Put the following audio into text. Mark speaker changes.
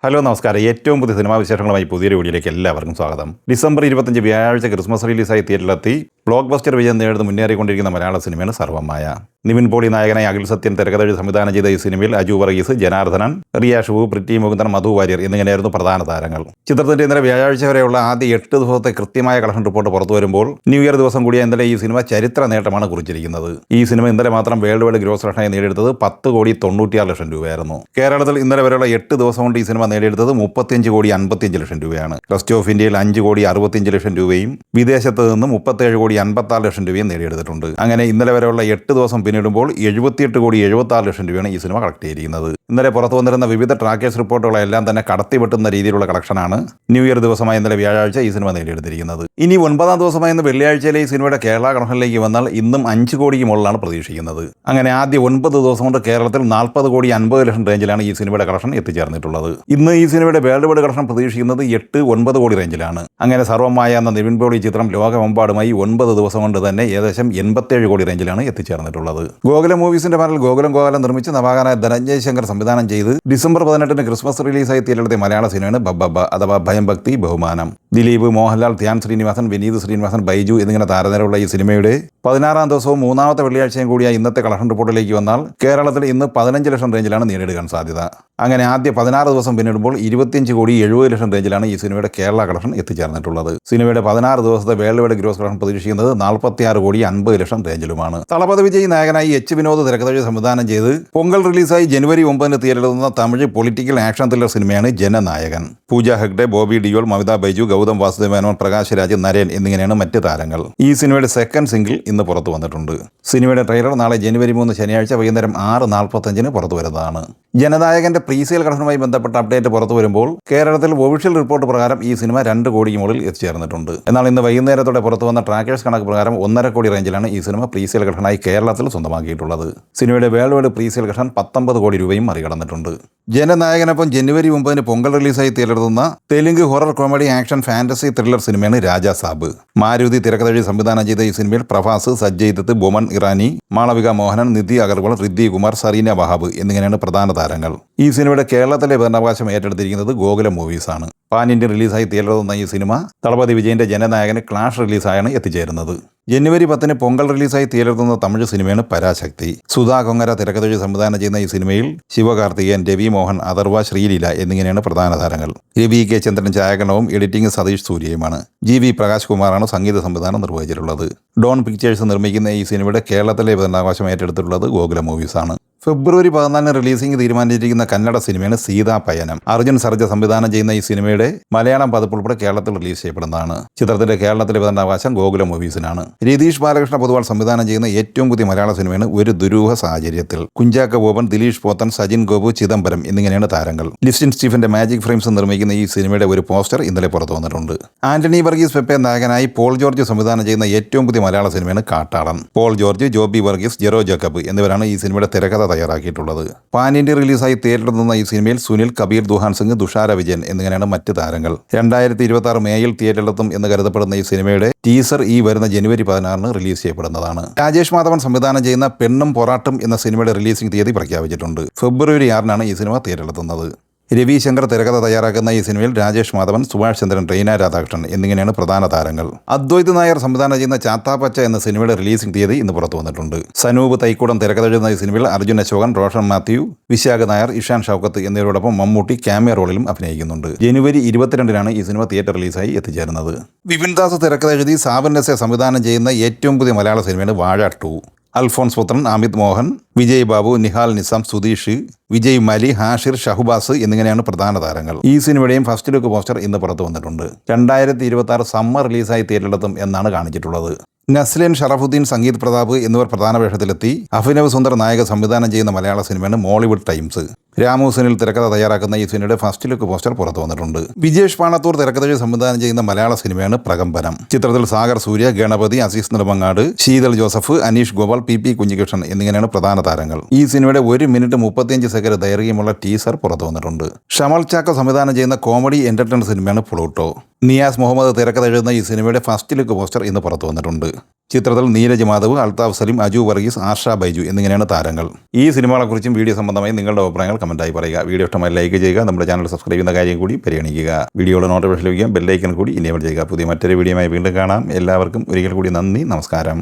Speaker 1: Hello നമസ്കാരം. ഏറ്റവും പുതിയ സിനിമാ വിശേഷങ്ങളുമായി പുതിയൊരു വീഡിയോയിലേക്ക് എല്ലാവർക്കും സ്വാഗതം. ഡിസംബർ 25 വ്യാഴാഴ്ച ക്രിസ്മസ് റിലീസായി തിയേറ്ററിലെത്തി ബ്ലോക്ക് ബസ്റ്റർ വിജയം നേടുന്ന മുന്നേറിക്കൊണ്ടിരിക്കുന്ന മലയാള സിനിമയാണ് സർവമായ. നിവിൻ പോളി നായകനായി അഖിൽ സത്യൻ തിരക്കഥ സംവിധാനം ചെയ്ത ഈ സിനിമയിൽ അജു വർഗീസ്, ജനാർദ്ദനൻ, റിയ ഷുവു, പ്രിറ്റി മുകുന്ദൻ, മധു വാര്യർ എന്നിങ്ങനെയായിരുന്നു പ്രധാന താരങ്ങൾ. ചിത്രത്തിന്റെ ഇന്നലെ വ്യാഴാഴ്ച വരെയുള്ള ആദ്യ 8 ദിവസത്തെ കൃത്യമായ കളക്ഷൻ റിപ്പോർട്ട് പുറത്തു വരുമ്പോൾ ന്യൂ ഇയർ ദിവസം കൂടിയ ഇന്നലെ ഈ സിനിമ ചരിത്ര നേട്ടമാണ് കുറിച്ചിരിക്കുന്നത്. ഈ സിനിമ ഇന്നലെ മാത്രം വേൾഡ് വൈഡ് ഗ്രോസ് കളക്ഷനായി നേടിയെടുത്തത് 10,96,00,000 രൂപയായിരുന്നു. കേരളത്തിൽ ഇന്നലെ വരെയുള്ള 8 ദിവസം കൊണ്ട് ഈ സിനിമ നേടിയെടുത്തത് 35,55,00,000 രൂപയാണ്. റെസ്റ്റ് ഓഫ് ഇന്ത്യയിൽ 5,65,00,000 രൂപയും വിദേശത്ത് നിന്ന് 37,56,00,000 രൂപയും നേടിയെടുത്തിട്ടുണ്ട്. അങ്ങനെ ഇന്നലെ വരെയുള്ള 8 ദിവസം പിന്നിടുമ്പോൾ 78,76,00,000 രൂപയാണ് ഈ സിനിമ കളക്ട് ചെയ്തിരിക്കുന്നത്. ഇന്നലെ പുറത്തു വന്നിരുന്ന വിവിധ ട്രാക്കേഴ്സ് റിപ്പോർട്ടുകളെല്ലാം തന്നെ കടത്തിവെട്ടുന്ന രീതിയിലുള്ള കളക്ഷനാണ് ന്യൂ ഇയർ ദിവസമായി ഇന്നലെ വ്യാഴാഴ്ച ഈ സിനിമ നേടിയെടുത്തിരിക്കുന്നത്. ഇനി 9ാം ദിവസമായി ഇന്ന് വെള്ളിയാഴ്ചയിലെ ഈ സിനിമയുടെ കേരള കളക്ഷനിലേക്ക് വന്നാൽ ഇന്നും 5 കോടിക്ക് മുകളിലാണ് പ്രതീക്ഷിക്കുന്നത്. അങ്ങനെ ആദ്യ 9 ദിവസം കൊണ്ട് കേരളത്തിൽ 40,50,00,000 റേഞ്ചിലാണ് ഈ സിനിമയുടെ കളക്ഷൻ എത്തിച്ചേർന്നിട്ടുള്ളത്. ഇന്ന് ഈ സിനിമയുടെ വേൾഡ് വൈഡ് കളക്ഷൻ പ്രതീക്ഷിക്കുന്നത് 8-9 കോടി റേഞ്ചിലാണ്. അങ്ങനെ സർവമായ എന്ന നിവിൻ പോളി ചിത്രം ലോകമെമ്പാടുമായി 9 ദിവസം കൊണ്ട് തന്നെ ഏകദേശം 87 കോടി റേഞ്ചിലാണ് എത്തിച്ചേർന്നിട്ടുള്ളത്. ഗോകുലം മൂവീസിന്റെ പാനൽ ഗോകുലം നിർമ്മിച്ച് നവാഗതനായ ധനഞ്ജയ് ശങ്കർ സംവിധാനം ചെയ്ത് ഡിസംബർ 18 ക്രിസ്മസ് റിലീസായി തിയേറ്ററിലെത്തിയ മലയാള സിനിമയാണ് ബബ്ബബ്ബ അഥവാ ഭയം ഭക്തി ബഹുമാനം. ദിലീപ്, മോഹൻലാൽ, ധ്യാൻ ശ്രീനിവാസൻ, വിനീത് ശ്രീനിവാസൻ, ബൈജു എന്നിങ്ങനെ താരനിരയുള്ള ഈ സിനിമയുടെ 16ാം ദിവസവും 3ാമത്തെ വെള്ളിയാഴ്ചയും കൂടിയ ഇന്നത്തെ കളക്ഷൻ റിപ്പോർട്ടിലേക്ക് വന്നാൽ കേരളത്തിൽ ഇന്ന് 15 ലക്ഷം റേഞ്ചിലാണ് നേടിയെടുക്കാൻ സാധ്യത. അങ്ങനെ ആദ്യ 16 ദിവസം പിന്നിടുമ്പോൾ 25,70,00,000 റേഞ്ചിലാണ് ഈ സിനിമയുടെ കേരള കളക്ഷൻ എത്തിച്ചേർന്നിട്ടുള്ളത്. സിനിമയുടെ 16 ദിവസത്തെ വേൾഡ് വൈഡ് ഗ്രോസ് കളക്ഷൻ പ്രതീക്ഷിക്കുന്നത് 46,50,00,000 റേഞ്ചിലുമാണ്. തളപതി വിജയ് നായകനായി എച്ച് വിനോദ് തിരക്കഥ സംവിധാനം ചെയ്ത് പൊങ്കൽ റിലീസായി ജനുവരി 9 തിയേറ്ററിലെത്തുന്ന തമിഴ് പൊളിറ്റിക്കൽ ആക്ഷൻ ത്രില്ലർ സിനിമയാണ് ജനനായകൻ. പൂജ ഹെഗ്ഡെ, ബോബി ഡിയോൾ, മമിത ബൈജു, ഗൗതം വാസുദേവൻ, പ്രകാശ് രാജ്, നരേൻ എന്നിങ്ങനെയാണ് മറ്റ് താരങ്ങൾ. ഈ സിനിമയുടെ സെക്കൻഡ് സിംഗിൾ ഇന്ന് പുറത്തു വന്നിട്ടുണ്ട്. സിനിമയുടെ ട്രെയിലർ നാളെ ജനുവരി 3 ശനിയാഴ്ച വൈകുന്നേരം 6:45 പുറത്തു വരുന്നതാണ്. ജനനായകന്റെ പ്രീസെയിൽ കളക്ഷനുമായി ബന്ധപ്പെട്ട അപ്ഡേറ്റ് പുറത്തു വരുമ്പോൾ കേരളത്തിൽ ഒഫീഷ്യൽ റിപ്പോർട്ട് പ്രകാരം ഈ സിനിമ 2 കോടിക്ക് മുകളിൽ എത്തിച്ചേർന്നിട്ടുണ്ട്. എന്നാൽ ഇന്ന് വൈകുന്നേരത്തോടെ പുറത്തു വന്ന ട്രാക്കേഴ്സ് കണക്ക് പ്രകാരം 1.5 കോടി റേഞ്ചിലാണ് ഈ സിനിമ പ്രീസെയിൽ കളക്ഷനായി കേരളത്തിൽ സ്വന്തമാക്കിയിട്ടുള്ളത്. സിനിമയുടെ വേൾഡ് വൈഡ് പ്രീസെയിൽ കളക്ഷൻ 19 കോടി രൂപയും മറികടന്നിട്ടുണ്ട്. ജനനായകനൊപ്പം ജനുവരി 9 പൊങ്കൽ റിലീസായി തിയേറ്ററിലെത്തുന്ന Telugu horror comedy action fantasy thriller സിനിമയാണ് രാജാ സാബ്. മാരുതി തിരക്കഥ സംവിധാനം ചെയ്ത ഈ സിനിമയിൽ പ്രഭാസ്, സജ്ജയ് ദത്ത്, ബൊമൻ ഇറാനി, മാളവിക മോഹനൻ, നിധി അഗർവാൾ, റിദ്ധി കുമാർ, സരീന വഹാബ് എന്നിങ്ങനെയാണ് പ്രധാന താരങ്ങൾ. ഈ സിനിമയുടെ കേരളത്തിലെ വിതരണാവകാശം ഏറ്റെടുത്തിരിക്കുന്നത് ഗോകുലം മൂവീസാണ്. പാൻ ഇന്ത്യൻ റിലീസായി തിയേറ്ററിലെത്തുന്ന ഈ സിനിമ തളപതി വിജയന്റെ ജനനായകന് ക്ലാഷ് റിലീസായാണ് എത്തിച്ചേരുന്നത്. ജനുവരി 10 പൊങ്കൽ റിലീസായി തിയേറ്ററിലെത്തുന്ന തമിഴ് സിനിമയാണ് പരാശക്തി. സുധാ കൊങ്ങര തിരക്കഥ സംവിധാനം ചെയ്യുന്ന ഈ സിനിമയിൽ ശിവകാർത്തികേയൻ, രവി മോഹൻ, അഥർവ, ശ്രീലീല എന്നിങ്ങനെയാണ് പ്രധാന താരങ്ങൾ. രവി കെ ചന്ദ്രൻ ഛായാഗ്രഹണവും എഡിറ്റിംഗ് സതീഷ് സൂര്യയുമാണ്. GV പ്രകാശ് കുമാറാണ് സംഗീത സംവിധാനം നിർവഹിച്ചിട്ടുള്ളത്. ഡോൺ പിക്ചേഴ്സ് നിർമ്മിക്കുന്ന ഈ സിനിമയുടെ കേരളത്തിലെ വിതരണാവകാശം ഏറ്റെടുത്തിട്ടുള്ളത് ഗോകുലം മൂവീസാണ്. ഫെബ്രുവരി 14 റിലീസിംഗ് തീരുമാനിച്ചിരിക്കുന്ന കന്നഡ സിനിമയാണ് സീതാപയനം. അർജുൻ സർജ സംവിധാനം ചെയ്യുന്ന ഈ സിനിമയുടെ മലയാളം പതിപ്പ് ഉൾപ്പെടെ കേരളത്തിൽ റിലീസ് ചെയ്യപ്പെടുന്നതാണ്. ചിത്രത്തിന്റെ കേരളത്തിലെ വിതരണാവകാശം ഗോകുലം മൂവീസിനാണ്. രതീഷ് ബാലകൃഷ്ണ പൊതുവാൾ സംവിധാനം ചെയ്യുന്ന ഏറ്റവും പുതിയ മലയാള സിനിമയാണ് ഒരു ദുരൂഹ സാഹചര്യത്തിൽ. കുഞ്ചാക്ക ബോബൻ, ദിലീഷ് പോത്തൻ, സജിൻ ഗോപു, ചിദംബരം എന്നിങ്ങനെയാണ് താരങ്ങൾ. ലിസ്റ്റിൻ സ്റ്റീഫന്റെ മാജിക് ഫ്രെയിംസ് നിർമ്മിക്കുന്ന ഈ സിനിമയുടെ ഒരു പോസ്റ്റർ ഇന്നലെ പുറത്തു വന്നിട്ടുണ്ട്. ആന്റണി വർഗീസ് പെപ്പെ നായകനായി പോൾ ജോർജ് സംവിധാനം ചെയ്യുന്ന ഏറ്റവും പുതിയ മലയാള സിനിമയാണ് കാട്ടാളൻ. പോൾ ജോർജ്, ജോബി വർഗീസ്, ജെറോ ജേക്കബ് എന്നിവരാണ് ഈ സിനിമയുടെ തിരക്കഥ തയ്യാറാക്കിയിട്ടുള്ളത്. പാൻ ഇന്ത്യ റിലീസായി തിയേറ്ററിലെത്തുന്ന ഈ സിനിമയിൽ സുനിൽ, കബീർ, ദുഹാൻ സിംഗ്, തുഷാര വിജയൻ എന്നിങ്ങനെയാണ് മറ്റ് താരങ്ങൾ. 2026 മേയിൽ തിയേറ്ററിലെത്തും എന്ന് കരുതപ്പെടുന്ന ഈ സിനിമയുടെ ടീസർ ഈ വരുന്ന ജനുവരി 16 റിലീസ് ചെയ്യപ്പെടുന്നതാണ്. രാജേഷ് മാധവൻ സംവിധാനം ചെയ്യുന്ന പെണ്ണും പൊറാട്ടും എന്ന സിനിമയുടെ റിലീസിംഗ് തീയതി പ്രഖ്യാപിച്ചിട്ടുണ്ട്. ഫെബ്രുവരി 6 ഈ സിനിമ തിയേറ്ററിലെത്തുന്നത്. രവി ശങ്കർ തിരക്കഥ തയ്യാറാക്കുന്ന ഈ സിനിമയിൽ രാജേഷ് മാധവൻ, സുഭാഷ് ചന്ദ്രൻ, റീന രാധാകൃഷ്ണൻ എന്നിങ്ങനെയാണ് പ്രധാന താരങ്ങൾ. അദ്വൈത് നായർ സംവിധാനം ചെയ്യുന്ന ചാത്താപ്പച്ച എന്ന സിനിമയുടെ റിലീസിംഗ് തീയതി ഇന്ന് പുറത്തു വന്നിട്ടുണ്ട്. സനൂപ് തൈക്കൂടം തിരക്കഥ എഴുതുന്ന ഈ സിനിമയിൽ അർജുൻ അശോകൻ, റോഷൻ മാത്യു, വിശാഖ നായർ, ഇഷാൻ ഷൗക്കത്ത് എന്നിവരോടൊപ്പം മമ്മൂട്ടി ക്യാമിയോ റോളിലും അഭിനയിക്കുന്നുണ്ട്. ജനുവരി 22 ഈ സിനിമ തിയേറ്റർ റിലീസായി എത്തിച്ചേരുന്നത്. വിപിൻ ദാസ് തിരക്കഥ എഴുതി സാബൻ നസെ സംവിധാനം ചെയ്യുന്ന ഏറ്റവും പുതിയ മലയാള സിനിമയാണ് വാഴ 2. അൽഫോൺസ് പുത്രൻ, അമിത് മോഹൻ, വിജയ് ബാബു, നിഹാൽ നിസാം, സുധീഷ്, വിജയ് മലി, ഹാഷിർ, ഷഹുബാസ് എന്നിങ്ങനെയാണ് പ്രധാന താരങ്ങൾ. ഈ സിനിമയുടെയും ഫസ്റ്റ് ലുക്ക് പോസ്റ്റർ ഇന്ന് പുറത്തു വന്നിട്ടുണ്ട്. 2026 സമ്മർ റിലീസായി തിയേറ്ററിലെത്തും എന്നാണ് കാണിച്ചിട്ടുള്ളത്. നസ്ലിൻ, ഷറഫുദ്ദീൻ, സംഗീത് പ്രതാപ് എന്നിവർ പ്രധാന വേഷത്തിലെത്തി അഭിനവ് സുന്ദർ നായക സംവിധാനം ചെയ്യുന്ന മലയാള സിനിമയാണ് മോളിവുഡ് ടൈംസ്. രാമു സുനിൽ തിരക്കഥ തയ്യാറാക്കുന്ന ഈ സിനിമയുടെ ഫസ്റ്റ് ലുക്ക് പോസ്റ്റർ പുറത്തു വന്നിട്ടുണ്ട്. വിജേഷ് പാണത്തൂർ തിരക്കഥ സംവിധാനം ചെയ്യുന്ന മലയാള സിനിമയാണ് പ്രകമ്പനം. ചിത്രത്തിൽ സാഗർ സൂര്യ, ഗണപതി, അസീസ് നെടുമങ്ങാട്, ശീതൽ ജോസഫ്, അനീഷ് ഗോപാൽ, PP കുഞ്ഞികൃഷ്ണൻ എന്നിങ്ങനെയാണ് പ്രധാന താരങ്ങൾ. ഈ സിനിമയുടെ 1 മിനിറ്റ് 35 സെക്കൻഡ് ദൈർഘ്യമുള്ള ടീസർ പുറത്തു വന്നിട്ടുണ്ട്. ഷമൽ ചാക്കോ സംവിധാനം ചെയ്യുന്ന കോമഡി എന്റർടൈനർ സിനിമയാണ് പ്ലൂട്ടോ. നിയാസ് മുഹമ്മദ് തിരക്കഥ എഴുതുന്ന ഈ സിനിമയുടെ ഫസ്റ്റ് ലുക്ക് പോസ്റ്റർ ഇന്ന് പുറത്തു വന്നിട്ടുണ്ട്. ചിത്രത്തിൽ നീരജ് മാധവ്, അൽതാഫ് സലീം, അജു വർഗീസ്, ആർഷ ബൈജു എന്നിങ്ങനെയാണ് താരങ്ങൾ. ഈ സിനിമകളെക്കുറിച്ചും വീഡിയോ സംബന്ധമായി നിങ്ങളുടെ അഭിപ്രായങ്ങൾ കമൻറ്റായി പറയുക. വീഡിയോ ഇഷ്ടമായി ലൈക്ക് ചെയ്യുക. നമ്മുടെ ചാനൽ സബ്സ്ക്രൈബ് ചെയ്യുന്ന കാര്യം കൂടി പരിഗണിക്കുക. വീഡിയോയുടെ നോട്ടിഫിക്കേഷൻ ലഭിക്കാൻ ബെല്ലൈക്കൺ കൂടി ഇനേബിൾ ചെയ്യുക. പുതിയ മറ്റൊരു വീഡിയോയുമായി വീണ്ടും കാണാം. എല്ലാവർക്കും ഒരിക്കൽ കൂടി നന്ദി, നമസ്കാരം.